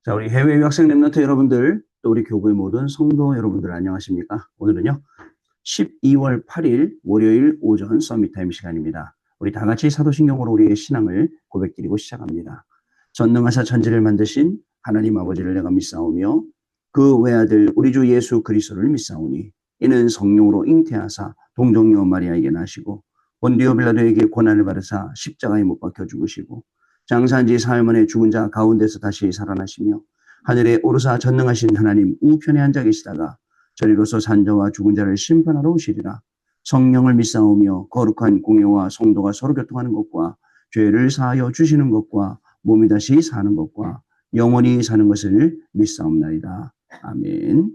자, 우리 해외 유학생 랩런트 여러분들, 또 우리 교구의 모든 성도 여러분들 안녕하십니까? 오늘은요, 12월 8일 월요일 오전 서밋 타임 시간입니다. 우리 다 같이 사도신경으로 우리의 신앙을 고백드리고 시작합니다. 전능하사 천지를 만드신 하나님 아버지를 내가 믿사오며 그 외아들 우리 주 예수 그리스도를 믿사오니 이는 성령으로 잉태하사 동정녀 마리아에게 나시고 본디오 빌라도에게 고난을 받으사 십자가에 못 박혀 죽으시고 장사한 지 사흘 만에 죽은 자 가운데서 다시 살아나시며 하늘에 오르사 전능하신 하나님 우편에 앉아 계시다가 저리로서 산자와 죽은 자를 심판하러 오시리라. 성령을 믿사오며 거룩한 공예와 성도가 서로 교통하는 것과 죄를 사하여 주시는 것과 몸이 다시 사는 것과 영원히 사는 것을 믿사옵나이다. 아멘.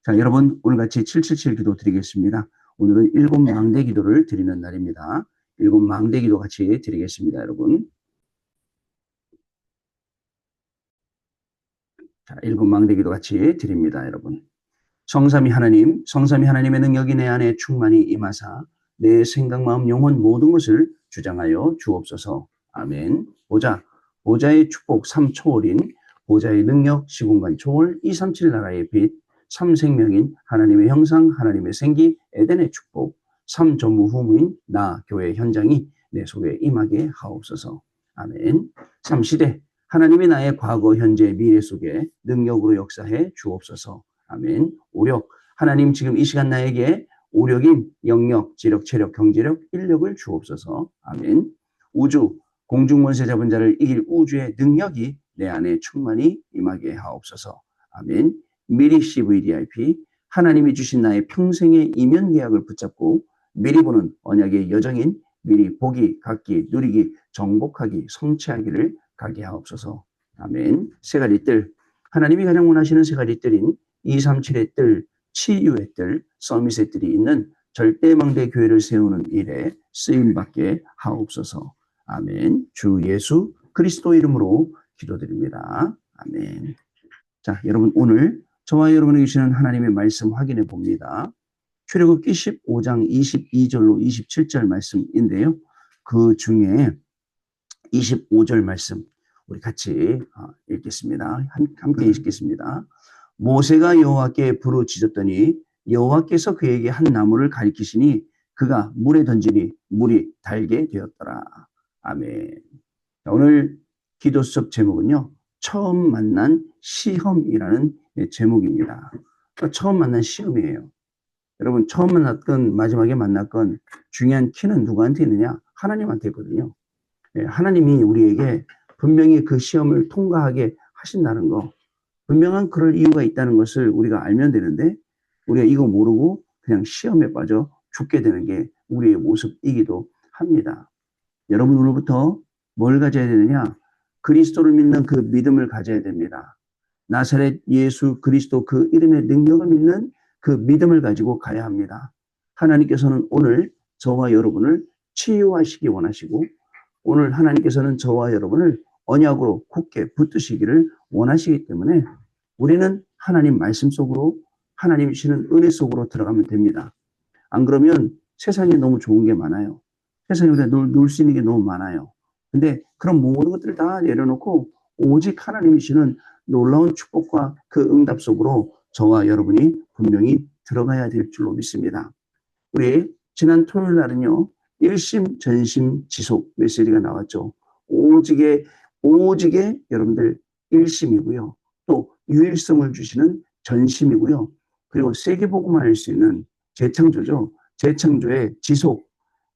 자, 여러분 오늘 같이 777 기도 드리겠습니다. 오늘은 일곱 망대 기도를 드리는 날입니다. 일곱 망대 기도 같이 드리겠습니다, 여러분. 자, 일곱 망대 기도 같이 드립니다, 여러분. 성삼위 하나님, 성삼위 하나님의 능력이 내 안에 충만히 임하사 내 생각, 마음, 영혼 모든 것을 주장하여 주옵소서. 아멘. 보좌의 축복, 삼초월인 보좌의 능력, 시공간 초월, 237 나라의 빛, 삼생명인 하나님의 형상, 하나님의 생기, 에덴의 축복, 삼전무후무인 나 교회 현장이 내 속에 임하게 하옵소서. 아멘. 삼시대 하나님이 나의 과거, 현재, 미래 속에 능력으로 역사해 주옵소서. 아멘. 오력. 하나님 지금 이 시간 나에게 오력인 영력, 지력, 체력, 경제력, 인력을 주옵소서. 아멘. 우주. 공중권세 잡은 자를 이길 우주의 능력이 내 안에 충만히 임하게 하옵소서. 아멘. 미리 CVDIP. 하나님이 주신 나의 평생의 이면 계약을 붙잡고 미리 보는 언약의 여정인 미리 보기, 갖기, 누리기, 정복하기, 성취하기를 가게 하옵소서. 아멘. 세 가지 뜰. 하나님이 가장 원하시는 세 가지 뜰인 237의 뜰, 치유의 뜰, 서밋의 뜰이 있는 절대망대 교회를 세우는 일에 쓰임받게 하옵소서. 아멘. 주 예수 그리스도 이름으로 기도드립니다. 아멘. 자, 여러분 오늘 저와 여러분에게 주시는 하나님의 말씀 확인해 봅니다. 출애굽기 15장 22절로 27절 말씀인데요. 그 중에 25절 말씀 우리 같이 읽겠습니다. 함께 읽겠습니다. 모세가 여호와께 부르짖었더니 여호와께서 그에게 한 나무를 가리키시니 그가 물에 던지니 물이 달게 되었더라. 아멘. 오늘 기도 수업 제목은요. 처음 만난 시험이라는 제목입니다. 처음 만난 시험이에요. 여러분 처음 만났건 마지막에 만났건 중요한 키는 누구한테 있느냐? 하나님한테 있거든요. 하나님이 우리에게 분명히 그 시험을 통과하게 하신다는 거, 분명한 그럴 이유가 있다는 것을 우리가 알면 되는데 우리가 이거 모르고 그냥 시험에 빠져 죽게 되는 게 우리의 모습이기도 합니다. 여러분 오늘부터 뭘 가져야 되느냐? 그리스도를 믿는 그 믿음을 가져야 됩니다. 나사렛 예수 그리스도 그 이름의 능력을 믿는 그 믿음을 가지고 가야 합니다. 하나님께서는 오늘 저와 여러분을 치유하시기 원하시고 오늘 하나님께서는 저와 여러분을 언약으로 굳게 붙드시기를 원하시기 때문에 우리는 하나님 말씀 속으로 하나님 주시는 은혜 속으로 들어가면 됩니다. 안 그러면 세상에 너무 좋은 게 많아요. 세상에 우리가 놀 수 있는 게 너무 많아요. 근데 그런 모든 것들을 다 내려놓고 오직 하나님이 주시는 놀라운 축복과 그 응답 속으로 저와 여러분이 분명히 들어가야 될 줄로 믿습니다. 우리 지난 토요일 날은요. 일심 전심 지속 메시지가 나왔죠. 오직에 여러분들 일심이고요. 또 유일성을 주시는 전심이고요. 그리고 세계복음을 할 수 있는 재창조죠. 재창조의 지속.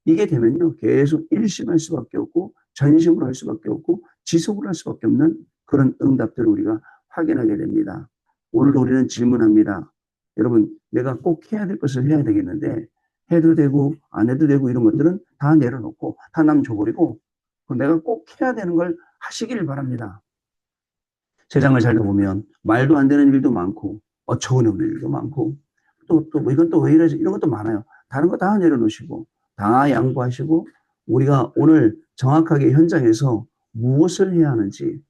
이게 되면요. 계속 일심할 수밖에 없고 전심으로 할 수밖에 없고 지속을 할 수밖에 없는 그런 응답들을 우리가 확인하게 됩니다. 오늘도 우리는 질문합니다. 여러분 내가 꼭 해야 될 것을 해야 되겠는데 해도 되고 안 해도 되고 이런 것들은 다 내려놓고 다 남 줘버리고 내가 꼭 해야 되는 걸 하시기를 바랍니다. 세상을 살다 보면 말도 안 되는 일도 많고 어처구니없는 일도 많고 또 이건 또 왜 이러지 이런 것도 많아요. 다른 거 다 내려놓으시고 다 양보하시고 우리가 오늘 정확하게 현장에서 무엇을 해야 하는지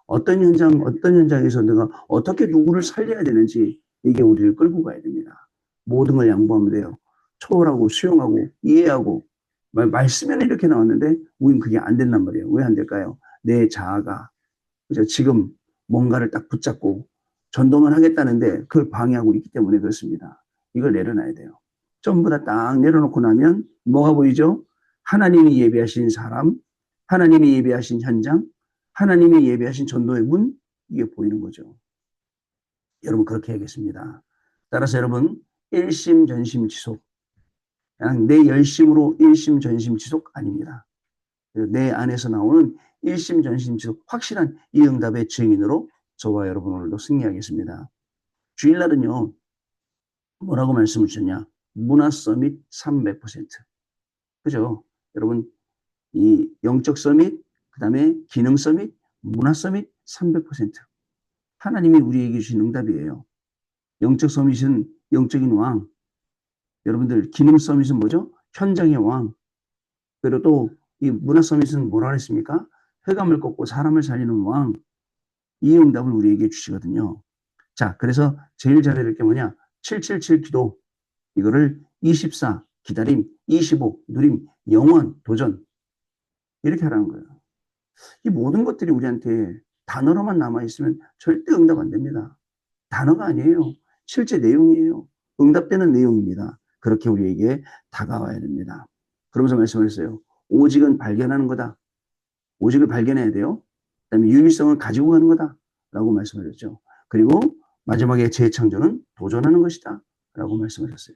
어떤 현장에서 내가 어떻게 누구를 살려야 되는지 이게 우리를 끌고 가야 됩니다. 모든 걸 양보하면 돼요. 초월하고 수용하고 이해하고 말씀에는 이렇게 나왔는데 우린 그게 안 된단 말이에요. 왜 안 될까요? 내 자아가 그죠? 지금 뭔가를 딱 붙잡고 전도만 하겠다는데 그걸 방해하고 있기 때문에 그렇습니다. 이걸 내려놔야 돼요. 전부 다 딱 내려놓고 나면 뭐가 보이죠? 하나님이 예비하신 사람, 하나님이 예비하신 현장, 하나님이 예비하신 전도의 문, 이게 보이는 거죠. 여러분 그렇게 해야겠습니다. 따라서 여러분 일심전심지속, 그냥 내 열심으로 일심전심지속 아닙니다. 내 안에서 나오는 일심전심지속 확실한 이 응답의 증인으로 저와 여러분 오늘도 승리하겠습니다. 주일날은요 뭐라고 말씀을 주셨냐? 문화 서밋 300%. 그죠? 여러분 이 영적 서밋, 그 다음에 기능 서밋, 문화 서밋 300%. 하나님이 우리에게 주신 응답이에요. 영적 서밋은 영적인 왕. 여러분들 기능 서밋은 뭐죠? 현장의 왕. 그리고 또 이 문화 서밋은 뭐라 그랬습니까? 흑암을 꺾고 사람을 살리는 왕. 이 응답을 우리에게 주시거든요. 자, 그래서 제일 잘해야 될 게 뭐냐? 777 기도. 이거를 24 기다림, 25 누림, 영원 도전. 이렇게 하라는 거예요. 이 모든 것들이 우리한테 단어로만 남아있으면 절대 응답 안 됩니다. 단어가 아니에요. 실제 내용이에요. 응답되는 내용입니다. 그렇게 우리에게 다가와야 됩니다. 그러면서 말씀하셨어요. 오직은 발견하는 거다. 오직을 발견해야 돼요. 그 다음에 유일성을 가지고 가는 거다. 라고 말씀하셨죠. 그리고 마지막에 재창조는 도전하는 것이다. 라고 말씀하셨어요.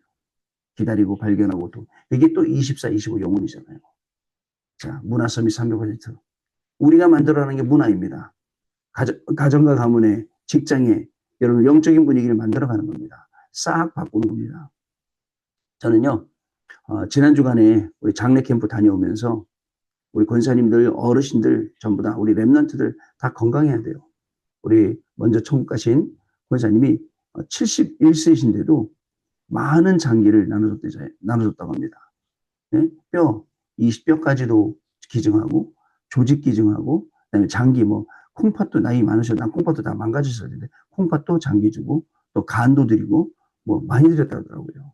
기다리고 발견하고 또 이게 또 24, 25 영혼이잖아요. 자, 문화 서밋 300%. 우리가 만들어가는 게 문화입니다. 가정과 가문에, 직장에 여러분 영적인 분위기를 만들어가는 겁니다. 싹 바꾸는 겁니다. 저는요 지난 주간에 우리 장례 캠프 다녀오면서 우리 권사님들, 어르신들 전부 다 우리 랩런트들 다 건강해야 돼요. 우리 먼저 천국 가신 권사님이 71세이신데도 많은 장기를 나눠줬다고 합니다. 네? 뼈, 20뼈까지도 기증하고 조직 기증하고 그다음에 장기 뭐 콩팥도 나이 많으셔도 난 콩팥도 다 망가졌을 텐데 콩팥도 장기 주고 또 간도 드리고 뭐 많이 드렸다 하더라고요.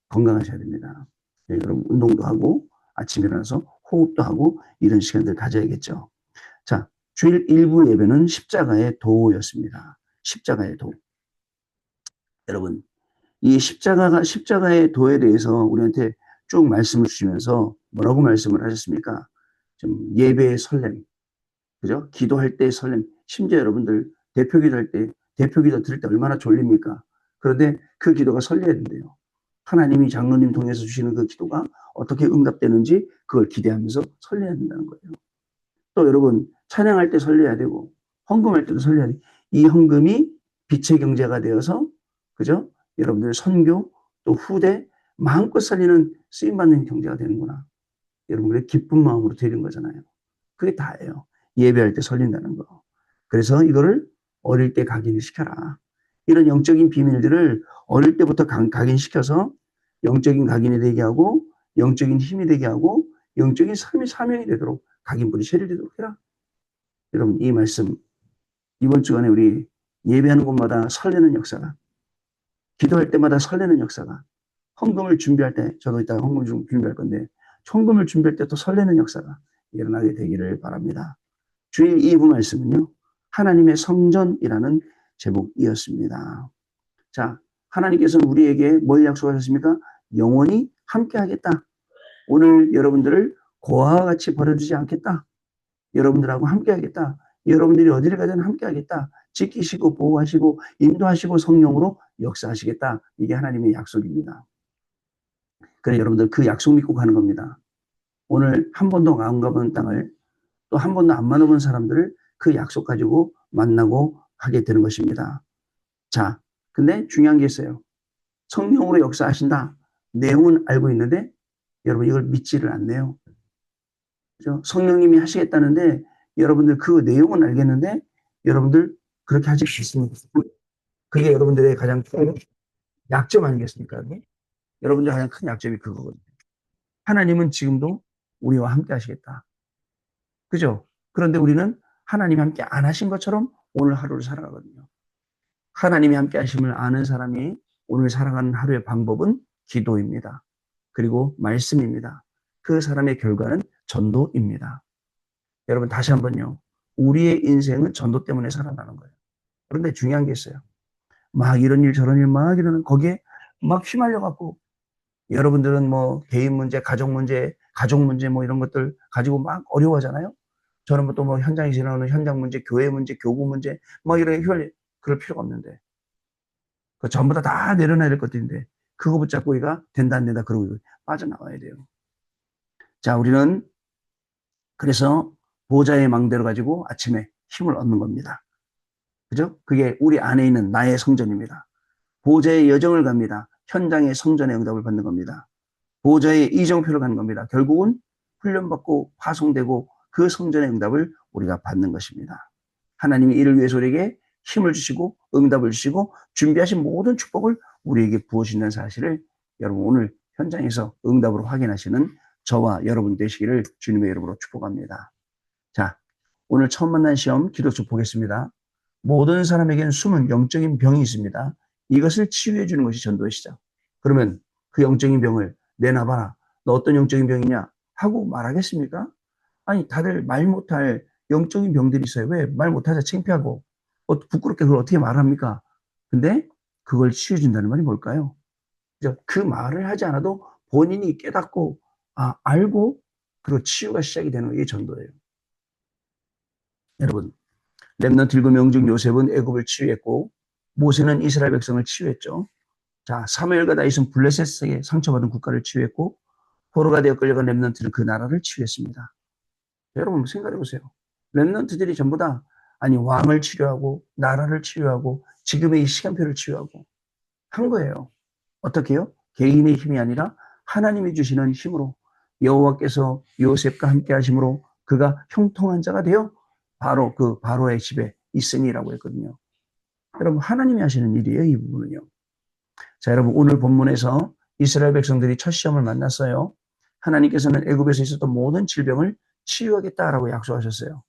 건강하셔야 됩니다. 네, 그럼 운동도 하고 아침에 일어나서 호흡도 하고 이런 시간들 가져야겠죠. 자, 주일 1부 예배는 십자가의 도였습니다. 십자가의 도. 여러분, 이 십자가의 도에 대해서 우리한테 쭉 말씀을 주시면서 뭐라고 말씀을 하셨습니까? 좀 예배의 설렘, 그죠? 기도할 때의 설렘. 심지어 여러분들 대표기도 할 때, 대표기도 들을 때 얼마나 졸립니까? 그런데 그 기도가 설레야 된대요. 하나님이 장로님 통해서 주시는 그 기도가 어떻게 응답되는지 그걸 기대하면서 설레야 된다는 거예요. 또 여러분 찬양할 때 설레야 되고 헌금할 때도 설레야 돼. 이 헌금이 빛의 경제가 되어서 그죠? 여러분들 선교 또 후대 마음껏 살리는 쓰임받는 경제가 되는구나. 여러분들의 기쁜 마음으로 드리는 거잖아요. 그게 다예요. 예배할 때 설린다는 거. 그래서 이거를 어릴 때 각인을 시켜라. 이런 영적인 비밀들을 어릴 때부터 각인시켜서 영적인 각인이 되게 하고 영적인 힘이 되게 하고 영적인 삶의 사명이 되도록 각인불이 세례되도록 해라. 여러분 이 말씀 이번 주간에 우리 예배하는 곳마다 설레는 역사가 기도할 때마다 설레는 역사가 헌금을 준비할 때 저도 이따 헌금 좀 준비할 건데 헌금을 준비할 때 또 설레는 역사가 일어나게 되기를 바랍니다. 주일 2부 말씀은요. 하나님의 성전이라는 제목이었습니다. 자, 하나님께서는 우리에게 뭘 약속하셨습니까? 영원히 함께하겠다. 오늘 여러분들을 고아와 같이 버려두지 않겠다. 여러분들하고 함께하겠다. 여러분들이 어디를 가든 함께하겠다. 지키시고 보호하시고 인도하시고 성령으로 역사하시겠다. 이게 하나님의 약속입니다. 그래 여러분들 그 약속 믿고 가는 겁니다. 오늘 한 번도 안 가본 땅을 또 한 번도 안 만나본 사람들을 그 약속 가지고 만나고 하게 되는 것입니다. 자, 근데 중요한 게 있어요. 성령으로 역사하신다. 내용은 알고 있는데 여러분 이걸 믿지를 않네요. 그죠? 성령님이 하시겠다는데 여러분들 그 내용은 알겠는데 여러분들 그렇게 하지 않습니다. 그게 여러분들의 가장 큰 약점 아니겠습니까? 여러분들 가장 큰 약점이 그거거든요. 하나님은 지금도 우리와 함께 하시겠다. 그죠? 그런데 우리는 하나님이 함께 안 하신 것처럼 오늘 하루를 살아가거든요. 하나님이 함께 하심을 아는 사람이 오늘 살아가는 하루의 방법은 기도입니다. 그리고 말씀입니다. 그 사람의 결과는 전도입니다. 여러분 다시 한번요. 우리의 인생은 전도 때문에 살아나는 거예요. 그런데 중요한 게 있어요. 막 이런 일 저런 일 막 이러는 거기에 막 휘말려갖고 여러분들은 뭐 개인 문제, 가족 문제 뭐 이런 것들 가지고 막 어려워하잖아요. 저는 또 뭐 현장에서 일어나는 현장 문제, 교회 문제, 교구 문제 뭐 이런 휘말려 그럴 필요가 없는데 그 전부 다 내려놔야 될 것들인데 그거 붙잡고 우리가 된다 안 된다 그러고 빠져나와야 돼요. 자, 우리는 그래서 보좌의 망대를 가지고 아침에 힘을 얻는 겁니다. 그죠? 그게 우리 안에 있는 나의 성전입니다. 보좌의 여정을 갑니다. 현장의 성전의 응답을 받는 겁니다. 보좌의 이정표를 가는 겁니다. 결국은 훈련받고 파송되고 그 성전의 응답을 우리가 받는 것입니다. 하나님이 이를 위해서 우리에게 힘을 주시고 응답을 주시고 준비하신 모든 축복을 우리에게 부어주신다는 사실을 여러분 오늘 현장에서 응답으로 확인하시는 저와 여러분 되시기를 주님의 이름으로 축복합니다. 자, 오늘 처음 만난 시험 기도서 보겠습니다. 모든 사람에게는 숨은 영적인 병이 있습니다. 이것을 치유해 주는 것이 전도의 시작. 그러면 그 영적인 병을 내놔봐라. 너 어떤 영적인 병이냐? 하고 말하겠습니까? 아니, 다들 말 못할 영적인 병들이 있어요. 왜? 말 못하자 창피하고. 부끄럽게 그걸 어떻게 말합니까? 근데 그걸 치유해준다는 말이 뭘까요? 그 말을 하지 않아도 본인이 깨닫고, 알고, 그리고 치유가 시작이 되는 게 전도예요. 여러분, 렘넌트 일곱 명 중 요셉은 애굽을 치유했고, 모세는 이스라엘 백성을 치유했죠. 자, 사무엘과 다윗은 블레셋에게 상처받은 국가를 치유했고, 포로가 되어 끌려간 렘넌트는 그 나라를 치유했습니다. 여러분 생각해 보세요. 렘넌트들이 전부 다 아니 왕을 치료하고 나라를 치료하고 지금의 이 시간표를 치유하고 한 거예요. 어떻게요? 개인의 힘이 아니라 하나님이 주시는 힘으로 여호와께서 요셉과 함께 하심으로 그가 형통한 자가 되어 바로 그 바로의 집에 있으니라고 했거든요. 여러분 하나님이 하시는 일이에요. 이 부분은요. 자, 여러분 오늘 본문에서 이스라엘 백성들이 첫 시험을 만났어요. 하나님께서는 애굽에서 있었던 모든 질병을 치유하겠다라고 약속하셨어요.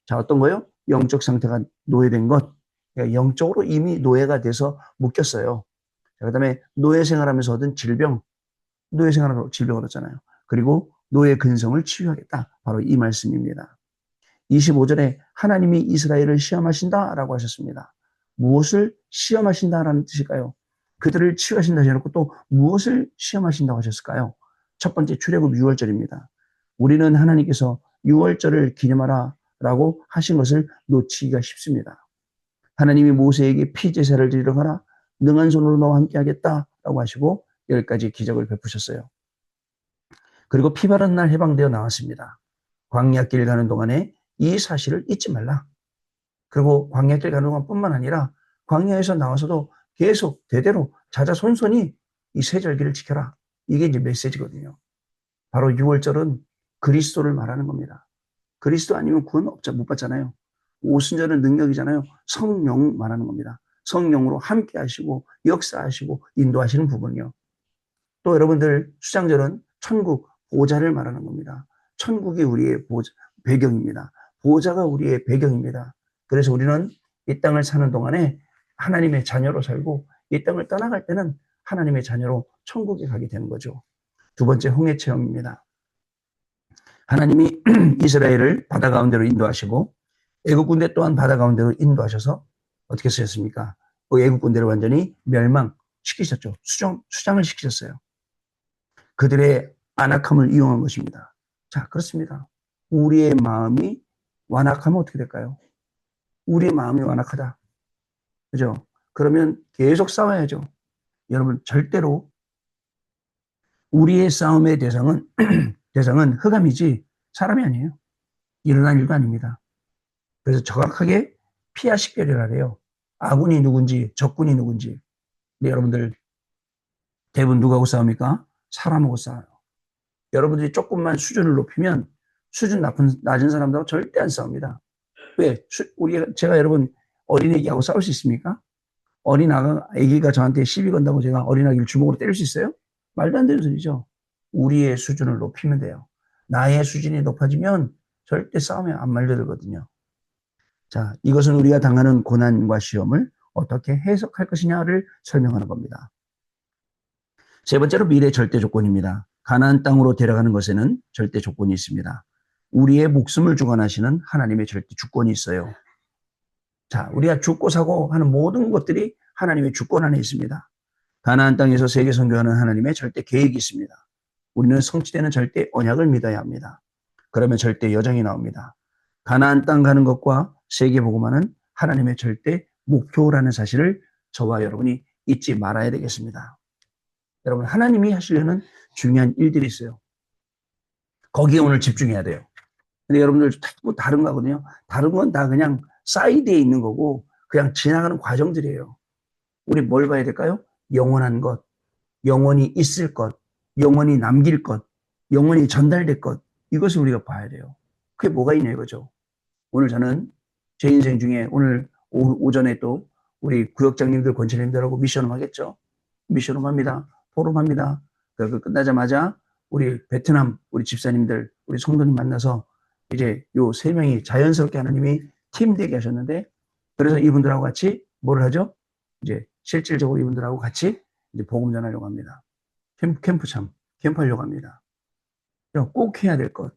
자, 어떤 거요? 영적 상태가 노예된 것. 그러니까 영적으로 이미 노예가 돼서 묶였어요. 자, 그다음에 노예 생활하면서 얻은 질병, 노예 생활하면서 질병을 얻었잖아요. 그리고 노예 근성을 치유하겠다. 바로 이 말씀입니다. 25절에 하나님이 이스라엘을 시험하신다라고 하셨습니다. 무엇을 시험하신다라는 뜻일까요? 그들을 치유하신다 해놓고 또 무엇을 시험하신다고 하셨을까요? 첫 번째 출애굽 6월절입니다. 우리는 하나님께서 6월절을 기념하라 라고 하신 것을 놓치기가 쉽습니다. 하나님이 모세에게 피제사를 드리러 가라. 능한 손으로 너와 함께 하겠다라고 하시고 10가지 기적을 베푸셨어요. 그리고 피 바른 날 해방되어 나왔습니다. 광야길 가는 동안에 이 사실을 잊지 말라. 그리고 광야길 가는 동안뿐만 아니라 광야에서 나와서도 계속 대대로 자자손손이 이 세절기를 지켜라. 이게 이제 메시지거든요. 바로 6월절은 그리스도를 말하는 겁니다. 그리스도 아니면 구원 못 받잖아요. 오순절은 능력이잖아요. 성령 말하는 겁니다. 성령으로 함께 하시고 역사하시고 인도하시는 부분이요. 또 여러분들 수장절은 천국 보좌를 말하는 겁니다. 천국이 우리의 배경입니다. 보좌가 우리의 배경입니다. 그래서 우리는 이 땅을 사는 동안에 하나님의 자녀로 살고 이 땅을 떠나갈 때는 하나님의 자녀로 천국에 가게 되는 거죠. 두 번째 홍해 체험입니다. 하나님이 이스라엘을 바다 가운데로 인도하시고 애국 군대 또한 바다 가운데로 인도하셔서 어떻게 쓰셨습니까? 그 애국 군대를 완전히 멸망시키셨죠. 수장을 시키셨어요. 그들의 안악함을 이용한 것입니다. 자, 그렇습니다. 우리의 마음이 완악하면 어떻게 될까요? 우리의 마음이 완악하다. 그죠? 그러면 계속 싸워야죠. 여러분, 절대로 우리의 싸움의 대상은 흑암이지 사람이 아니에요. 일어난 일도 아닙니다. 그래서 정확하게 피하 식별이라 해요. 아군이 누군지 적군이 누군지. 근데 여러분들 대부분 누구하고 싸웁니까? 사람하고 싸워요. 여러분들이 조금만 수준을 높이면 수준 낮은 사람들하고 절대 안 싸웁니다. 왜? 제가 여러분 어린애기하고 싸울 수 있습니까? 애기가 저한테 시비 건다고 제가 어린아기를 주먹으로 때릴 수 있어요? 말도 안 되는 소리죠. 우리의 수준을 높이면 돼요. 나의 수준이 높아지면 절대 싸움에 안 말려들거든요. 자, 이것은 우리가 당하는 고난과 시험을 어떻게 해석할 것이냐를 설명하는 겁니다. 세 번째로 미래 절대 조건입니다. 가나안 땅으로 데려가는 것에는 절대 조건이 있습니다. 우리의 목숨을 주관하시는 하나님의 절대 주권이 있어요. 자, 우리가 죽고 사고 하는 모든 것들이 하나님의 주권 안에 있습니다. 가나안 땅에서 세계 선교하는 하나님의 절대 계획이 있습니다. 우리는 성취되는 절대 언약을 믿어야 합니다. 그러면 절대 여정이 나옵니다. 가나안 땅 가는 것과 세계 복음화는 하나님의 절대 목표라는 사실을 저와 여러분이 잊지 말아야 되겠습니다. 여러분, 하나님이 하시려는 중요한 일들이 있어요. 거기에 오늘 집중해야 돼요. 근데 여러분들 뭐 다른 거거든요. 다른 건 다 그냥 사이드에 있는 거고 그냥 지나가는 과정들이에요. 우리 뭘 봐야 될까요? 영원한 것, 영원히 있을 것, 영원히 남길 것, 영원히 전달될 것, 이것을 우리가 봐야 돼요. 그게 뭐가 있냐 이거죠. 오늘 저는 제 인생 중에 오늘 오전에 또 우리 구역장님들, 권사님들하고 미션을 하겠죠. 미션을 합니다. 포럼합니다. 그 끝나자마자 우리 베트남 우리 집사님들, 우리 성도님 만나서 이제 요 세 명이 자연스럽게 하나님이 팀 되게 하셨는데, 그래서 이분들하고 같이 뭘 하죠? 이제 실질적으로 이분들하고 같이 이제 복음 전하려고 합니다. 캠프하려고 합니다. 꼭 해야 될 것.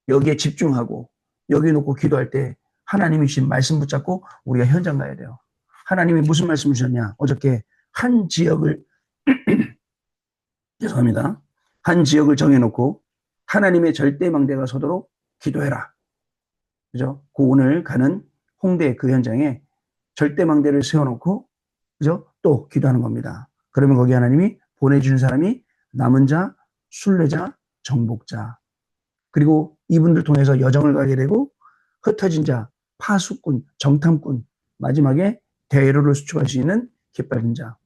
여기에 집중하고 여기 놓고 기도할 때 하나님이 주신 말씀 붙잡고 우리가 현장 가야 돼요. 하나님이 무슨 말씀 주셨냐? 어저께 한 지역을 죄송합니다. 한 지역을 정해놓고 하나님의 절대망대가 서도록 기도해라. 그죠? 그 오늘 가는 홍대 그 현장에 절대망대를 세워놓고, 그죠? 또 기도하는 겁니다. 그러면 거기 하나님이 보내주신 사람이 남은 자, 순례자, 정복자. 그리고 이분들 통해서 여정을 가게 되고 흩어진 자, 파수꾼, 정탐꾼, 마지막에 대로를 수축할 수 있는 깃밟은 자.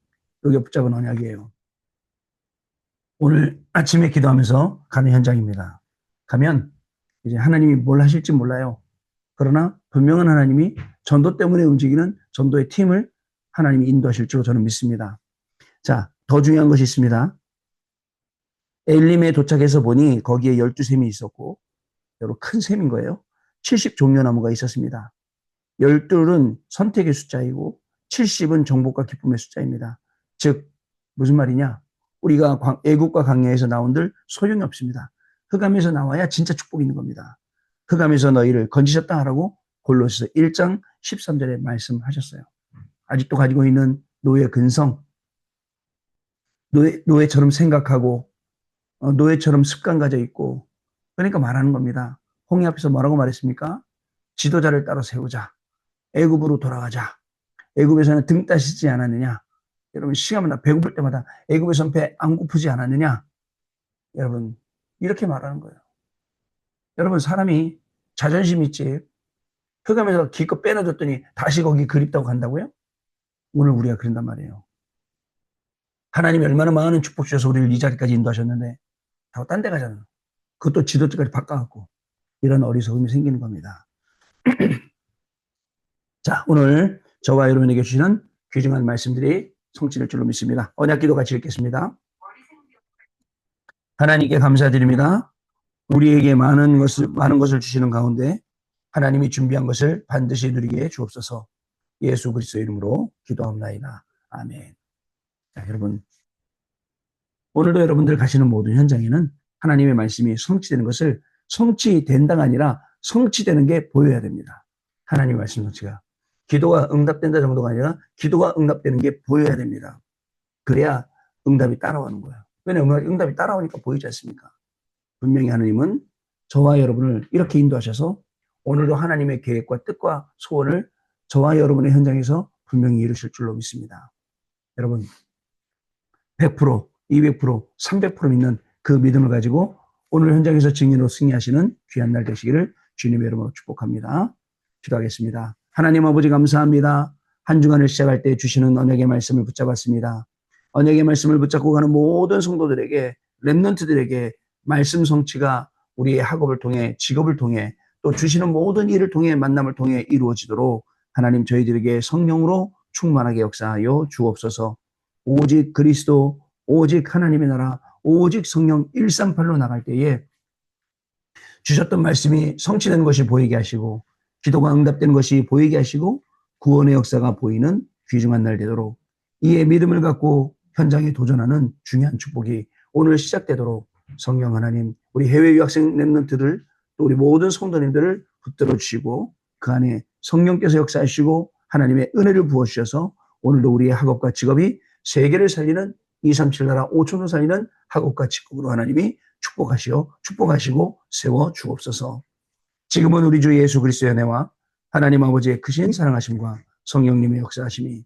여기 붙잡은 언약이에요. 오늘 아침에 기도하면서 가는 현장입니다. 가면 이제 하나님이 뭘 하실지 몰라요. 그러나 분명한 하나님이 전도 때문에 움직이는 전도의 팀을 하나님이 인도하실 줄 저는 믿습니다. 자, 더 중요한 것이 있습니다. 엘림에 도착해서 보니 거기에 12샘이 있었고, 여러분 큰 샘인 거예요. 70종려나무가 있었습니다. 12은 선택의 숫자이고 70은 정복과 기쁨의 숫자입니다. 즉 무슨 말이냐? 우리가 애국과 광야에서 나온들 소용이 없습니다. 흑암에서 나와야 진짜 축복이 있는 겁니다. 흑암에서 너희를 건지셨다 하라고 골로새서 1장 13절에 말씀하셨어요. 아직도 가지고 있는 노예 근성, 노예처럼 생각하고 노예처럼 습관 가져 있고, 그러니까 말하는 겁니다. 홍해 앞에서 뭐라고 말했습니까? 지도자를 따로 세우자. 애굽으로 돌아가자. 애굽에서는 등 따시지 않았느냐? 여러분 시간마다 배고플 때마다 애굽에서는 배 안 고프지 않았느냐? 여러분 이렇게 말하는 거예요. 여러분 사람이 자존심 있지 흑암에서 기껏 빼놔줬더니 다시 거기 그립다고 간다고요? 오늘 우리가 그런단 말이에요. 하나님이 얼마나 많은 축복 주셔서 우리를 이 자리까지 인도하셨는데 다 딴 데 가잖아요. 그것도 지도자까지 바꿔갖고 이런 어리석음이 생기는 겁니다. 자, 오늘 저와 여러분에게 주시는 귀중한 말씀들이 성취될 줄로 믿습니다. 언약기도 같이 읽겠습니다. 하나님께 감사드립니다. 우리에게 많은 것을 주시는 가운데 하나님이 준비한 것을 반드시 누리게 주옵소서. 예수 그리스도의 이름으로 기도합나이다. 아멘. 자, 여러분 오늘도 여러분들 가시는 모든 현장에는 하나님의 말씀이 성취되는 것을 성취된다가 아니라 성취되는 게 보여야 됩니다. 하나님의 말씀 성취가. 기도가 응답된다 정도가 아니라 기도가 응답되는 게 보여야 됩니다. 그래야 응답이 따라오는 거예요. 왜냐하면 응답이 따라오니까 보이지 않습니까? 분명히 하나님은 저와 여러분을 이렇게 인도하셔서 오늘도 하나님의 계획과 뜻과 소원을 저와 여러분의 현장에서 분명히 이루실 줄로 믿습니다. 여러분 100%, 200%, 300% 믿는 그 믿음을 가지고 오늘 현장에서 증인으로 승리하시는 귀한 날 되시기를 주님의 이름으로 축복합니다. 기도하겠습니다. 하나님 아버지 감사합니다. 한 주간을 시작할 때 주시는 언약의 말씀을 붙잡았습니다. 언약의 말씀을 붙잡고 가는 모든 성도들에게, 렘넌트들에게 말씀 성취가 우리의 학업을 통해, 직업을 통해, 또 주시는 모든 일을 통해, 만남을 통해 이루어지도록 하나님 저희들에게 성령으로 충만하게 역사하여 주옵소서. 오직 그리스도, 오직 하나님의 나라, 오직 성령 138로 나갈 때에 주셨던 말씀이 성취되는 것이 보이게 하시고 기도가 응답되는 것이 보이게 하시고 구원의 역사가 보이는 귀중한 날 되도록 이에 믿음을 갖고 현장에 도전하는 중요한 축복이 오늘 시작되도록 성령 하나님 우리 해외 유학생 렘넌트들 또 우리 모든 성도님들을 붙들어 주시고 그 안에 성령께서 역사하시고 하나님의 은혜를 부어주셔서 오늘도 우리의 학업과 직업이 세계를 살리는 237 나라 5천을 살리는 학업과 직업으로 하나님이 축복하시고 세워 주옵소서. 지금은 우리 주 예수 그리스도의 은혜와 하나님 아버지의 크신 사랑하심과 성령님의 역사하심이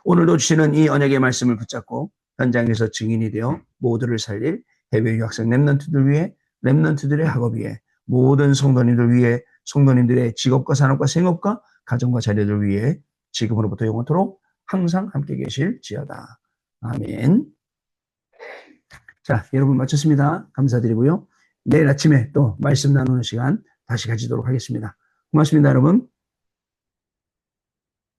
오늘도 주시는 이 언약의 말씀을 붙잡고 현장에서 증인이 되어 모두를 살릴 해외 유학생 렘넌트들 위해 렘넌트들의 학업 위해 모든 성도님들 위해 성도님들의 직업과 산업과 생업과 가정과 자녀들 위해 지금으로부터 영원토록 항상 함께 계실지어다. 아멘. 자, 여러분 마쳤습니다. 감사드리고요. 내일 아침에 또 말씀 나누는 시간 다시 가지도록 하겠습니다. 고맙습니다, 여러분.